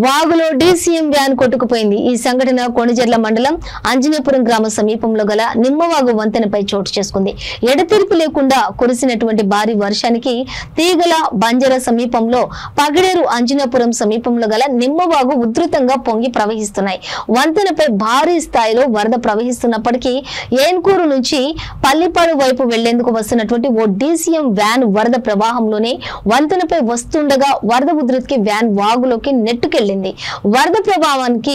వాగులో DCM van కొట్టుకుపోయింది. ఈ సంఘటన కొణిజర్ల మండలం అంజనేపురం గ్రామ సమీపంలో గల నిమ్మవాగు వంతెనపై చోటు చేసుకుంది. ఎడతెరిపి లేకుండా కురిసినటువంటి భారీ వర్షానికి తీగల బంజర సమీపంలో పగిడేరు అంజనేపురం సమీపంలో గల నిమ్మవాగు ఉధృతంగా పొంగి ప్రవహిస్తున్నాయి. వంతెనపై భారీ స్థాయిలో వరద ప్రవహిస్తున్నప్పటికీ ఏన్కూరు నుంచి పల్లిపాడు వైపు వెళ్లేందుకు వస్తున్నటువంటి ఓ డీసీఎం వ్యాన్ వరద ప్రవాహంలోనే వంతెనపై వస్తుండగా వరద ఉధృతికి వ్యాన్ వాగులోకి నెట్టుకెళ్లింది. వరద ప్రభావానికి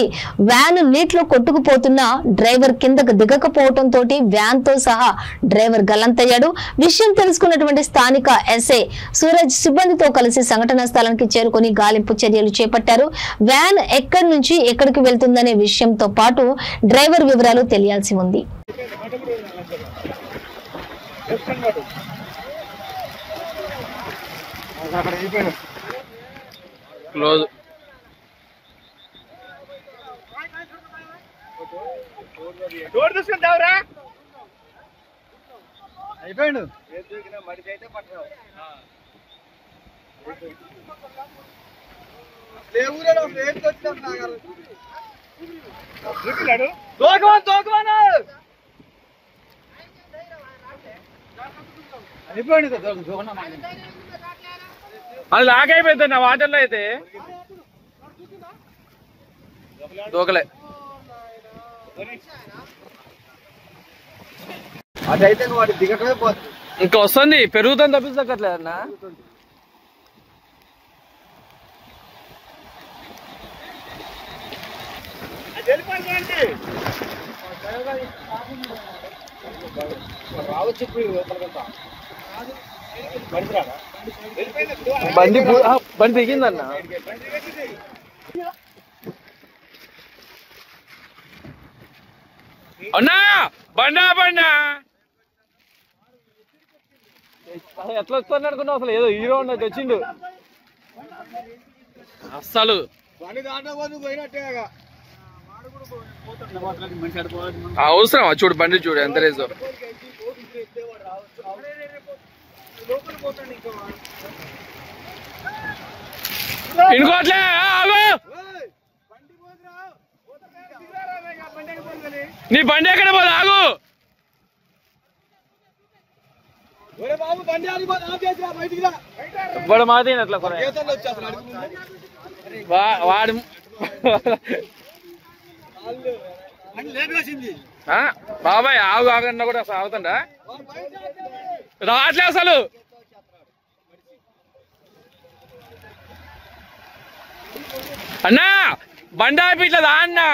వ్యాన్ నీటిలో కొట్టుకుపోతున్న డ్రైవర్ కిందకు దిగకపోవడంతో వ్యాన్ తో సహా డ్రైవర్ గల్లంతయ్యాడు. విషయం తెలుసుకున్నటువంటి స్థానిక ఎస్ఐ సూరజ్ సిబ్బందితో కలిసి సంఘటనా స్థలానికి చేరుకుని గాలింపు చర్యలు చేపట్టారు. వ్యాన్ ఎక్కడి నుంచి ఎక్కడికి వెళ్తుందనే విషయంతో పాటు డ్రైవర్ వివరాలు తెలియాల్సి ఉంది. అయిపోయాడు అది లాగైపోయింది నా వాటర్లో అయితే దూకలే అదైతే వాటి దిగటమే పోతుంది. ఇంకా వస్తుంది పెరుగుతుంది తప్పించక్కర్లేదన్నా. బండి దిగిందన్నా. అన్నా బండా బండా ఎట్లా వస్తుంది అనుకున్నావు? అసలు ఏదో హీరో ఉన్నది వచ్చిండు అస్సలు. అవసరం చూడు బండి చూడు ఎంత రేజో. ఇంకోట్లే నీ బండి ఎక్కడ పోదు ఆగు. ఇప్పుడు మాది అట్లా వాడు బాబాయ్ ఆగు ఆగన్నా కూడా అసలు ఆగుతుండా రావట్లే అసలు. అన్నా బండి ఆపి ఇట్లా దా అన్నా.